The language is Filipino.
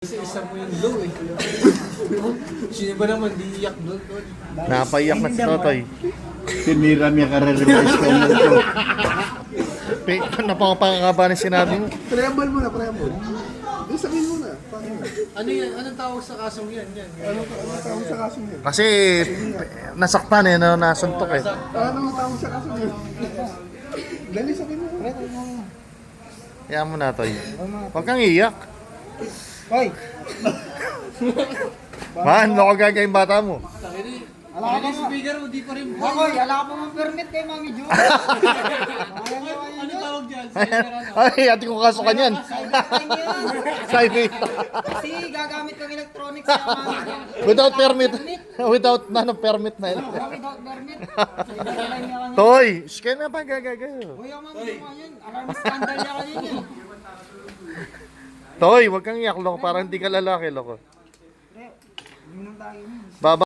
Isa mo yung low eh. Sino ba naman di iyak doon? Napaiyak na si Totoy. Tinira niya ka-revise ko mo ito. Napakapakakaba na sinabi mo. Preamble muna, preamble. Sabihin mo na. Paano? Ano yan? Anong tawag sa kasong yan? Ano tawag sa kaso niya? Kasi nasaktan eh, nasuntok eh. Ano tawag sa kaso niya? Dali, sabihin mo. Kaya mo na, Toy. Huwag kang iyak. Hoy! Man, loko gagawin bata mo. Ala ka speaker mo, di pa rin buhay. Hoy, ala ka pa mang permit kay Mami Jo. Ano tawag dyan? Ay, ati ko kasukan yan. Side Kasi gagamit kang electronics sa Mami Jo. Without permit. Without permit na yun. Without permit. Toy, shkay na pa gagagayo. Hoy, ang Mami Jo yan. Alarm scandal niya kanina. Toy, huwag kang iyak, loko. Parang hindi ka lalaki, loko. Yun ang tayo. Baba.